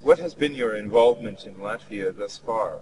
What has been your involvement in Latvia thus far?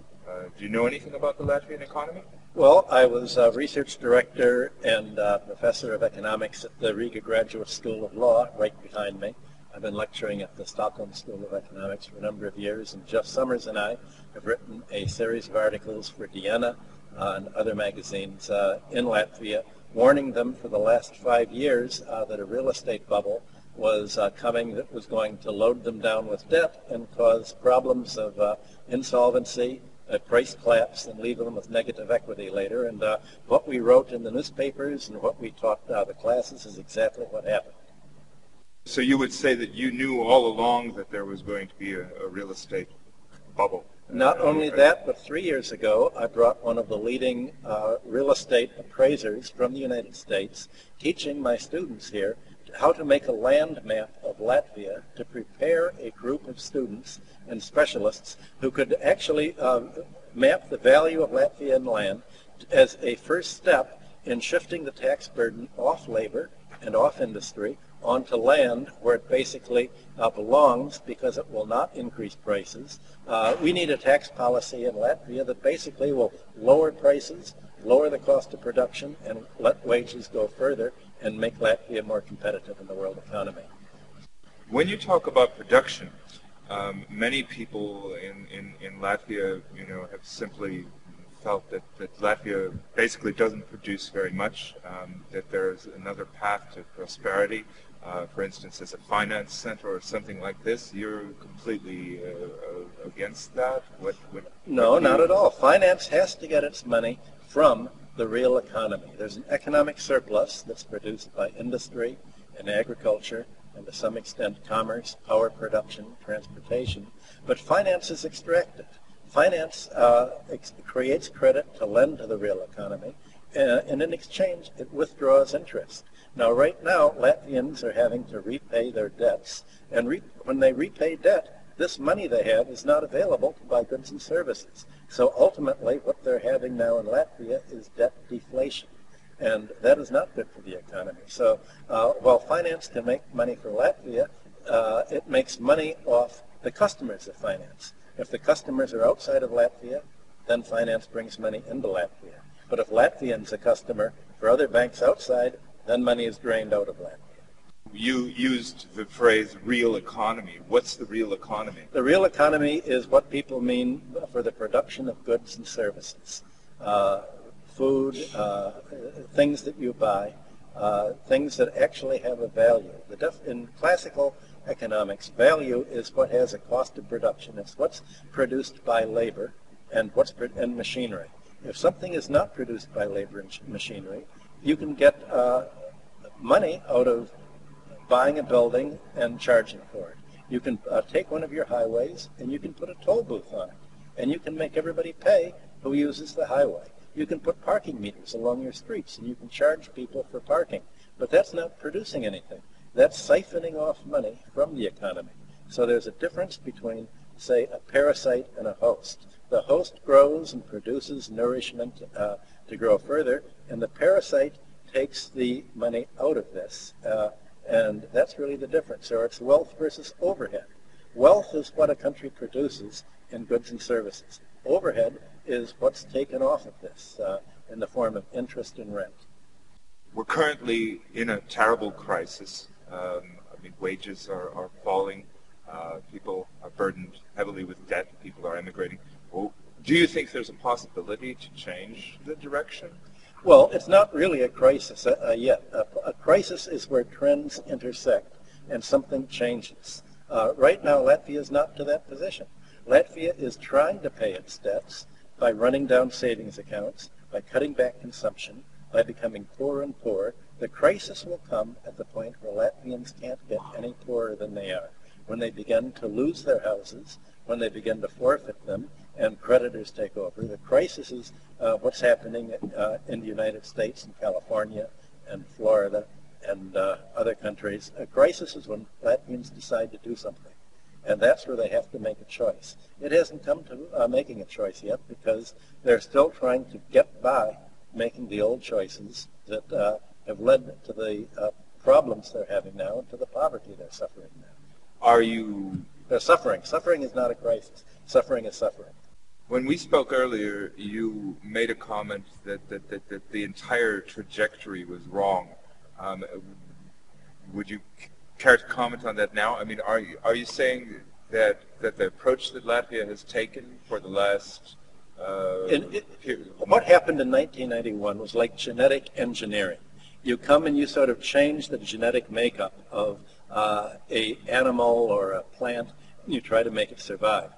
Do you know anything about the Latvian economy? Well, I was research director and professor of economics at the Riga Graduate School of Law, right behind me. I've been lecturing at the Stockholm School of Economics for a number of years, and Jeff Summers and I have written a series of articles for Diana and other magazines in Latvia, warning them for the last 5 years that a real estate bubble was coming that was going to load them down with debt and cause problems of insolvency, a price collapse, and leave them with negative equity later. And what we wrote in the newspapers and what we taught the classes is exactly what happened. So you would say that you knew all along that there was going to be a real estate bubble? Not only that, but 3 years ago, I brought one of the leading real estate appraisers from the United States, teaching my students here how to make a land map of Latvia to prepare a group of students and specialists who could actually map the value of Latvian land as a first step in shifting the tax burden off labor and off industry onto land where it basically belongs, because it will not increase prices. We need a tax policy in Latvia that basically will lower prices, lower the cost of production, and let wages go further and make Latvia more competitive in the world economy. When you talk about production, many people in Latvia, have simply felt that Latvia basically doesn't produce very much, that there's another path to prosperity. For instance, as a finance center or something like this, you're completely against that? No, not at all. Finance has to get its money from the real economy. There's an economic surplus that's produced by industry and agriculture and to some extent commerce, power production, transportation, but finance is extracted. Finance creates credit to lend to the real economy, and in exchange it withdraws interest. Now, right now, Latvians are having to repay their debts, and when they repay debt, this money they have is not available to buy goods and services. So ultimately, what they're having now in Latvia is debt deflation, and that is not good for the economy. So while finance can make money for Latvia, it makes money off the customers of finance. If the customers are outside of Latvia, then finance brings money into Latvia. But if Latvian's a customer for other banks outside, then money is drained out of Latvia. You used the phrase real economy. What's the real economy? The real economy is what people mean for the production of goods and services. Food, things that you buy, things that actually have a value. In classical economics, value is what has a cost of production. It's what's produced by labor and and machinery. If something is not produced by labor and machinery, you can get money out of buying a building and charging for it. You can take one of your highways and you can put a toll booth on it, and you can make everybody pay who uses the highway. You can put parking meters along your streets and you can charge people for parking, but that's not producing anything. That's siphoning off money from the economy. So there's a difference between, say, a parasite and a host. The host grows and produces nourishment to grow further, and the parasite takes the money out of this. And that's really the difference. So it's wealth versus overhead. Wealth is what a country produces in goods and services. Overhead is what's taken off of this in the form of interest and rent. We're currently in a terrible crisis. Wages are falling. People are burdened heavily with debt. People are emigrating. Well, do you think there's a possibility to change the direction? Well, it's not really a crisis yet. A crisis is where trends intersect and something changes. Right now, Latvia is not to that position. Latvia is trying to pay its debts by running down savings accounts, by cutting back consumption, by becoming poorer and poorer. The crisis will come at the point where Latvians can't get any poorer than they are, when they begin to lose their houses, when they begin to forfeit them, and creditors take over. The crisis is what's happening in the United States and California and Florida and other countries. A crisis is when Latvians decide to do something, and that's where they have to make a choice. It hasn't come to making a choice yet because they're still trying to get by making the old choices that have led to the problems they're having now and to the poverty they're suffering now. Are you They're suffering. Suffering is not a crisis. Suffering is suffering. When we spoke earlier, you made a comment that the entire trajectory was wrong. Would you care to comment on that now? I mean, are you saying that the approach that Latvia has taken for the last what happened in 1991 was like genetic engineering. You come and you sort of change the genetic makeup of a animal or a plant, and you try to make it survive.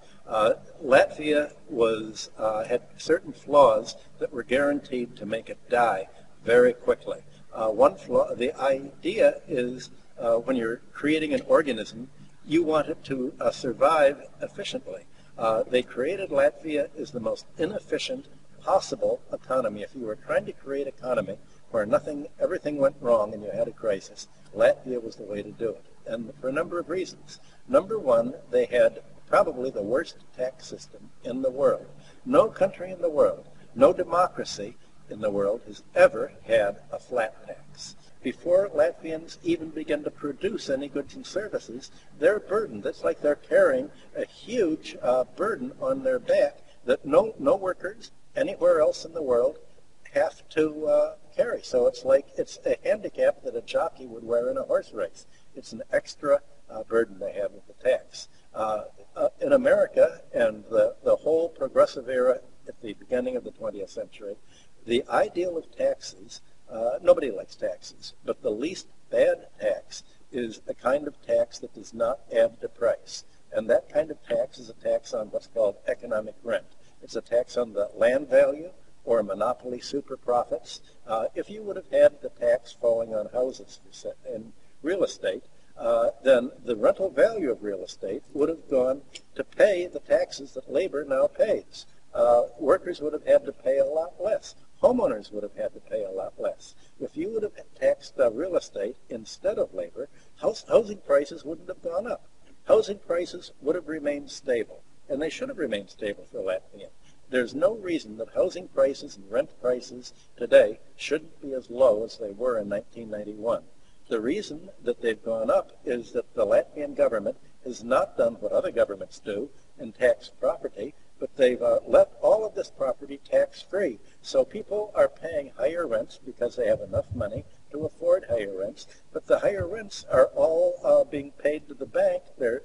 Latvia had certain flaws that were guaranteed to make it die very quickly. One flaw, the idea is when you're creating an organism, you want it to survive efficiently. They created Latvia as the most inefficient possible economy. If you were trying to create an economy where everything went wrong and you had a crisis, Latvia was the way to do it, and for a number of reasons. Number one, they had probably the worst tax system in the world. No country in the world, no democracy in the world has ever had a flat tax. Before Latvians even begin to produce any goods and services, they're burdened. It's like they're carrying a huge burden on their back that no workers anywhere else in the world have to carry. So it's a handicap that a jockey would wear in a horse race. It's an extra burden they have with the tax. In America and the whole progressive era at the beginning of the 20th century, the ideal of taxes, nobody likes taxes, but the least bad tax is a kind of tax that does not add to price. And that kind of tax is a tax on what's called economic rent. It's a tax on the land value or monopoly super profits. If you would have had the tax falling on houses in real estate, then the rental value of real estate would have gone to pay the taxes that labor now pays. Workers would have had to pay a lot less. Homeowners would have had to pay a lot less. If you would have taxed real estate instead of labor, housing prices wouldn't have gone up. Housing prices would have remained stable, and they should have remained stable for Latvia. There's no reason that housing prices and rent prices today shouldn't be as low as they were in 1991. The reason that they've gone up is that the Latvian government has not done what other governments do and tax property, but they've left all of this property tax-free. So people are paying higher rents because they have enough money to afford higher rents, but the higher rents are all being paid to the bank. They're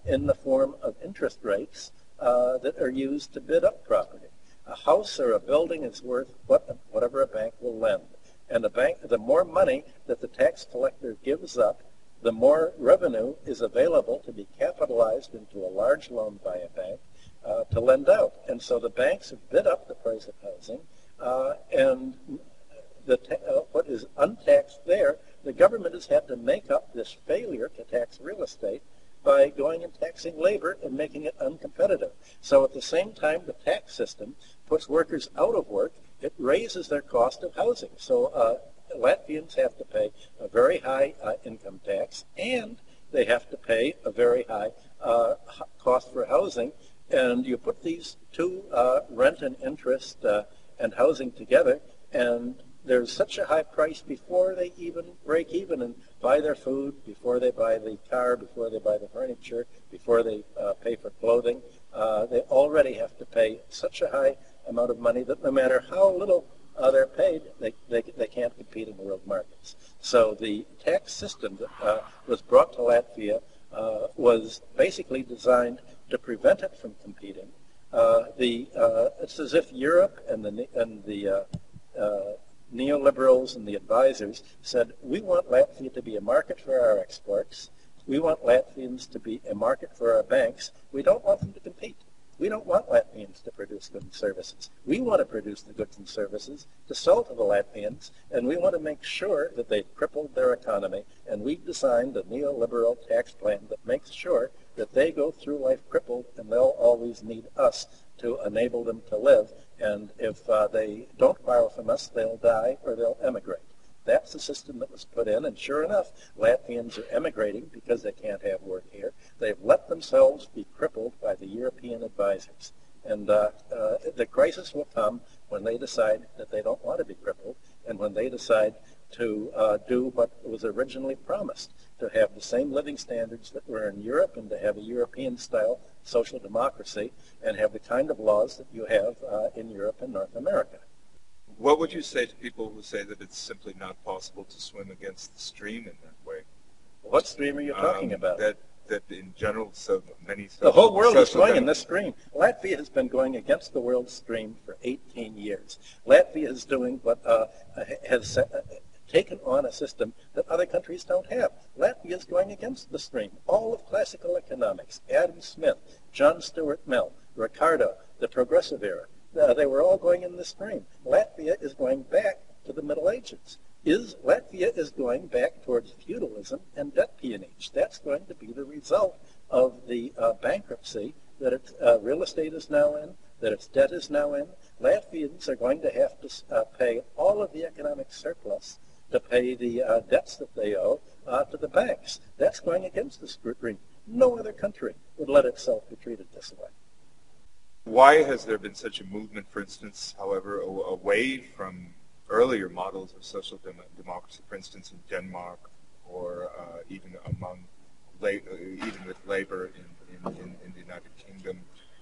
in the form of interest rates that are used to bid up property. A house or a building is worth whatever a bank will lend. And the more money that the tax collector gives up, the more revenue is available to be capitalized into a large loan by a bank to lend out. And so the banks have bid up the price of housing, and what is untaxed there, the government has had to make up this failure to tax real estate by going and taxing labor and making it uncompetitive. So at the same time the tax system puts workers out of work, it raises their cost of housing. So Latvians have to pay a very high income tax, and they have to pay a very high cost for housing. And you put these two, rent and interest and housing together, and there's such a high price before they even break even and buy their food, before they buy the car, before they buy the furniture, before they pay for clothing. They already have to pay such a high amount of money that no matter how little they're paid, they can't compete in the world markets. So the tax system that was brought to Latvia was basically designed to prevent it from competing. It's as if Europe and the neoliberals and the advisors said, we want Latvia to be a market for our exports. We want Latvians to be a market for our banks. We don't want them to compete. We don't want Latvians to produce goods and services. We want to produce the goods and services to sell to the Latvians, and we want to make sure that they've crippled their economy, and we've designed a neoliberal tax plan that makes sure that they go through life crippled, and they'll always need us to enable them to live. And if they don't borrow from us, they'll die or they'll emigrate. That's the system that was put in, and sure enough, Latvians are emigrating because they can't have work here. They've let themselves be crippled by the European advisors. And the crisis will come when they decide that they don't want to be crippled, and when they decide to do what was originally promised, to have the same living standards that were in Europe and to have a European-style social democracy and have the kind of laws that you have in Europe and North America. What would you say to people who say that it's simply not possible to swim against the stream in that way? What stream are you talking about? That in general, so many... The whole world is going in this stream. Latvia has been going against the world stream for 18 years. Latvia is doing what has taken on a system that other countries don't have. Latvia is going against the stream. All of classical economics, Adam Smith, John Stuart Mill, Ricardo, the Progressive Era, they were all going in the stream. Latvia is going back to the Middle Ages. Latvia is going back towards feudalism and debt peonage. That's going to be the result of the bankruptcy that its real estate is now in, that its debt is now in. Latvians are going to have to pay all of the economic surplus to pay the debts that they owe to the banks. That's going against the stream. No other country would let itself be treated this way. Why has there been such a movement, for instance, however, away from earlier models of social democracy, for instance, in Denmark, or even with labor in the United Kingdom?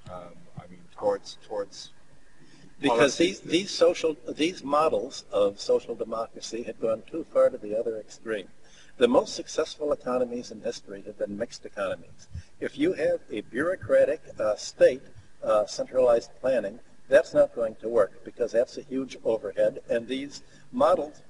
I mean, towards because these models of social democracy had gone too far to the other extreme. The most successful economies in history have been mixed economies. If you have a bureaucratic state centralized planning, that's not going to work because that's a huge overhead, and these models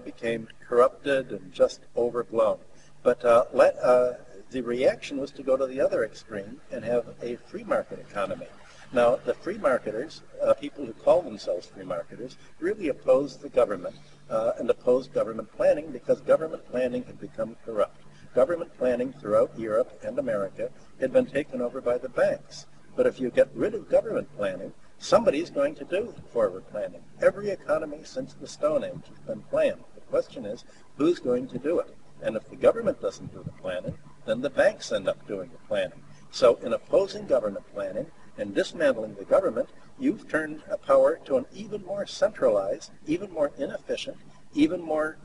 became corrupted and just overblown. But the reaction was to go to the other extreme and have a free market economy. Now, the free marketers, people who call themselves free marketers, really opposed the government and opposed government planning because government planning had become corrupt. Government planning throughout Europe and America had been taken over by the banks. But if you get rid of government planning, somebody's going to do forward planning. Every economy since the Stone Age has been planned. The question is, who's going to do it? And if the government doesn't do the planning, then the banks end up doing the planning. So in opposing government planning and dismantling the government, you've turned power to an even more centralized, even more inefficient, even more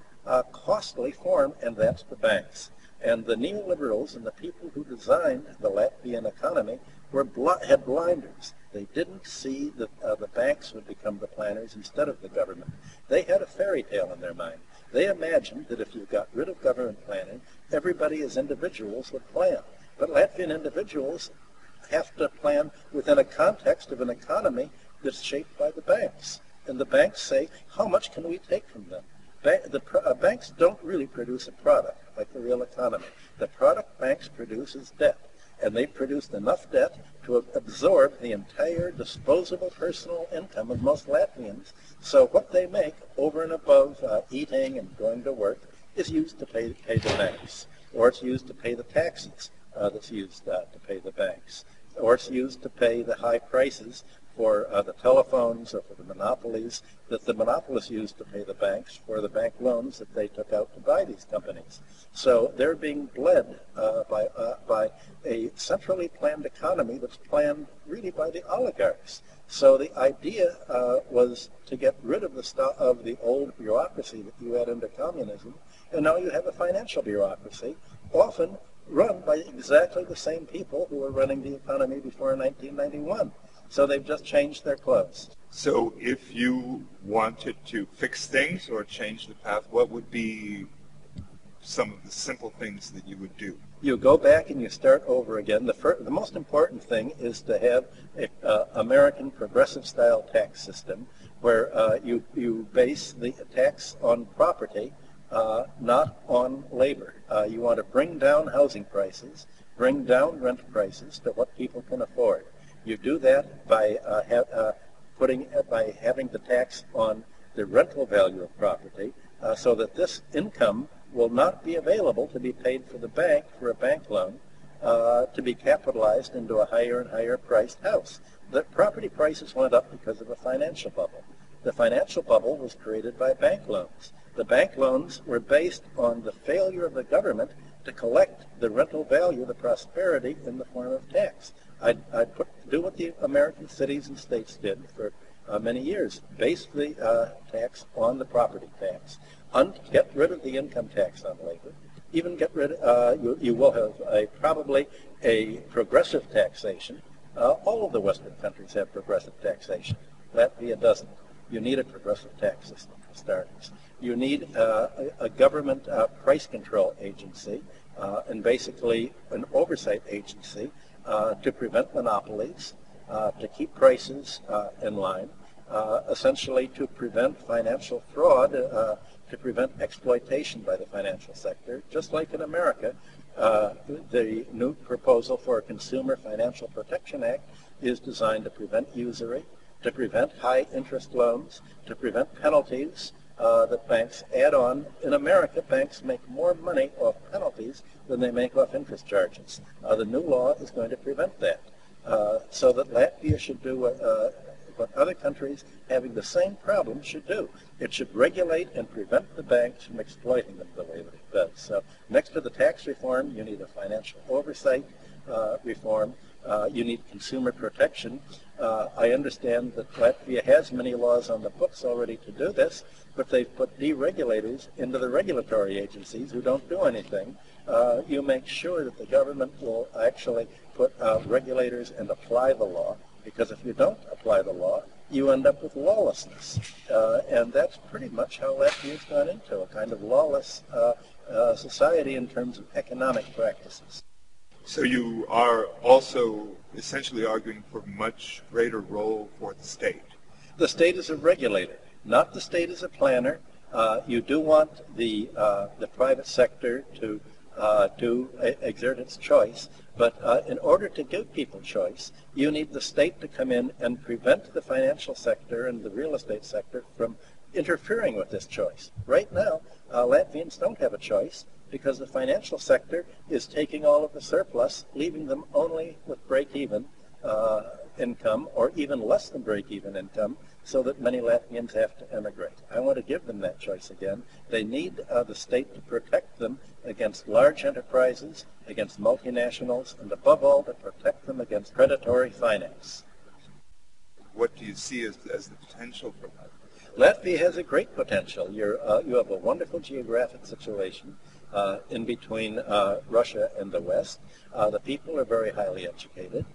costly form, and that's the banks. And the neoliberals and the people who designed the Latvian economy had blinders. They didn't see that the banks would become the planners instead of the government. They had a fairy tale in their mind. They imagined that if you got rid of government planning, everybody as individuals would plan. But Latvian individuals have to plan within a context of an economy that's shaped by the banks. And the banks say, how much can we take from them? Banks don't really produce a product like the real economy. The product banks produce is debt. And they've produced enough debt to absorb the entire disposable personal income of most Latvians. So what they make over and above eating and going to work is used to pay the banks, or it's used to pay the taxes that's used to pay the banks, or it's used to pay the high prices for the telephones or for the monopolies that the monopolists used to pay the banks for the bank loans that they took out to buy these companies. So they're being bled by a centrally planned economy that's planned really by the oligarchs. So the idea was to get rid of the old bureaucracy that you had under communism, and now you have a financial bureaucracy, often run by exactly the same people who were running the economy before 1991. So they've just changed their clothes. So if you wanted to fix things or change the path, what would be some of the simple things that you would do? You go back and you start over again. The most important thing is to have an American progressive-style tax system where you base the tax on property, not on labor. You want to bring down housing prices, bring down rent prices to what people can afford. You do that by having the tax on the rental value of property, so that this income will not be available to be paid for the bank for a bank loan to be capitalized into a higher and higher priced house. The property prices went up because of a financial bubble. The financial bubble was created by bank loans. The bank loans were based on the failure of the government to collect the rental value, the prosperity, in the form of tax. I'd do what the American cities and states did for many years, base the tax on the property tax, get rid of the income tax on labor, even get rid. You will have probably a progressive taxation. All of the Western countries have progressive taxation. Latvia doesn't. You need a progressive tax system for starters. You need a government price control agency and basically an oversight agency to prevent monopolies, to keep prices in line, essentially to prevent financial fraud, to prevent exploitation by the financial sector. Just like in America, the new proposal for a Consumer Financial Protection Act is designed to prevent usury, to prevent high interest loans, to prevent penalties that banks add on. In America, banks make more money off penalties than they make off interest charges. The new law is going to prevent that. So that Latvia should do what other countries having the same problem should do. It should regulate and prevent the banks from exploiting them the way that it does. So next to the tax reform, you need a financial oversight reform. You need consumer protection. I understand that Latvia has many laws on the books already to do this, but they've put deregulators into the regulatory agencies who don't do anything. You make sure that the government will actually put regulators and apply the law, because if you don't apply the law, you end up with lawlessness. And that's pretty much how Latvia's gone into, a kind of lawless society in terms of economic practices. So you are also essentially arguing for much greater role for the state. The state is a regulator, not the state as a planner. You do want the private sector to exert its choice, but in order to give people choice, you need the state to come in and prevent the financial sector and the real estate sector from interfering with this choice. Right now, Latvians don't have a choice, because the financial sector is taking all of the surplus, leaving them only with break-even income, or even less than break-even income, so that many Latvians have to emigrate. I want to give them that choice again. They need the state to protect them against large enterprises, against multinationals, and above all, to protect them against predatory finance. What do you see as the potential for that? Latvia has a great potential. You have a wonderful geographic situation in between Russia and the West. The people are very highly educated.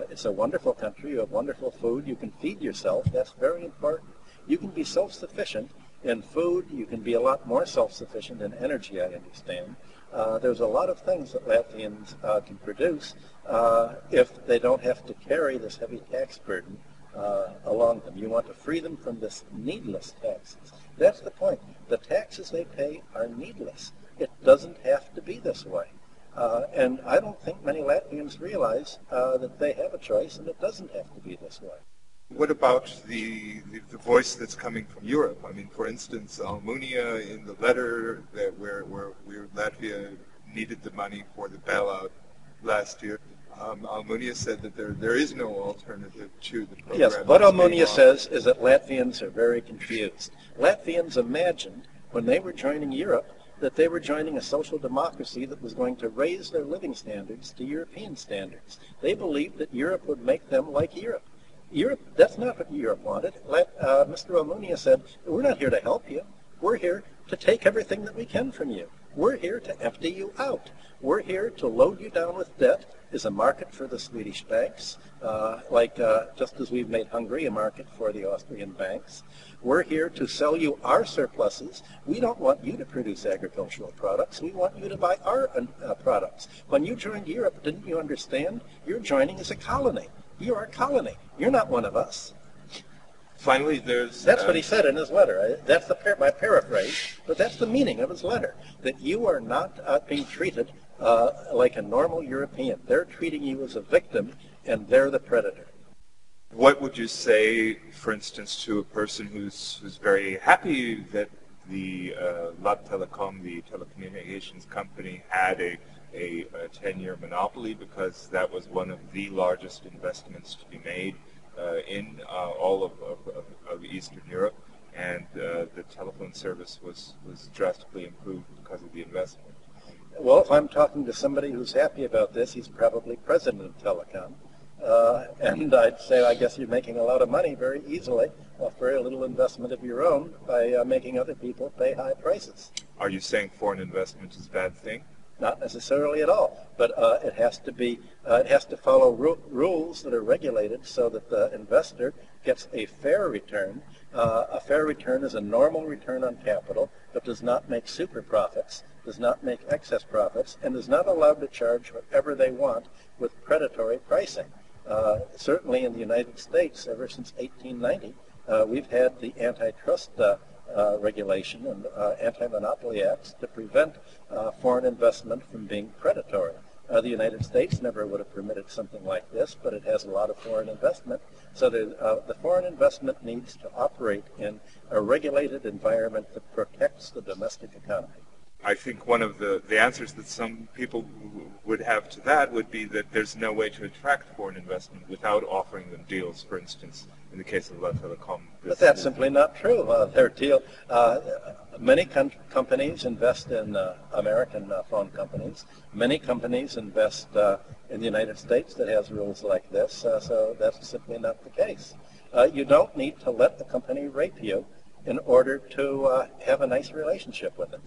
It's a wonderful country. You have wonderful food. You can feed yourself. That's very important. You can be self-sufficient in food. You can be a lot more self-sufficient in energy, I understand. There's a lot of things that Latvians can produce if they don't have to carry this heavy tax burden along them. You want to free them from this needless taxes. That's the point. The taxes they pay are needless. It doesn't have to be this way. And I don't think many Latvians realize that they have a choice and it doesn't have to be this way. What about the voice that's coming from Europe? I mean, for instance, Almunia in the letter that where Latvia needed the money for the bailout last year, Almunia said that there is no alternative to the program. Yes, what Almunia says is that Latvians are very confused. Latvians imagined when they were joining Europe that they were joining a social democracy that was going to raise their living standards to European standards. They believed that Europe would make them like Europe. That's not what Europe wanted. Mr. Almunia said, we're not here to help you. We're here to take everything that we can from you. We're here to empty you out. We're here to load you down with debt as a market for the Swedish banks, just as we've made Hungary a market for the Austrian banks. We're here to sell you our surpluses. We don't want you to produce agricultural products. We want you to buy our products. When you joined Europe, didn't you understand? You're joining as a colony. You're a colony. You're not one of us. Finally, there's... That's what he said in his letter. That's my paraphrase, but that's the meaning of his letter, that you are not being treated like a normal European. They're treating you as a victim, and they're the predator. What would you say, for instance, to a person who's very happy that the Lat Telecom, the telecommunications company, had a 10-year monopoly because that was one of the largest investments to be made in all of Eastern Europe, and the telephone service was drastically improved because of the investment? Well, if I'm talking to somebody who's happy about this, he's probably president of Telecom. And I'd say, I guess you're making a lot of money very easily off very little investment of your own by making other people pay high prices. Are you saying foreign investment is a bad thing? Not necessarily at all, but it has to follow rules that are regulated so that the investor gets a fair return. A fair return is a normal return on capital, but does not make super profits, does not make excess profits, and is not allowed to charge whatever they want with predatory pricing. Certainly in the United States, ever since 1890, we've had the antitrust regulation and anti-monopoly acts to prevent foreign investment from being predatory. The United States never would have permitted something like this, but it has a lot of foreign investment. So the foreign investment needs to operate in a regulated environment that protects the domestic economy. I think one of the answers that some people would have to that would be that there's no way to attract foreign investment without offering them deals, for instance, in the case of La Telecom. But that's simply not true. Many companies invest in American phone companies. Many companies invest in the United States that has rules like this, so that's simply not the case. You don't need to let the company rape you in order to have a nice relationship with it.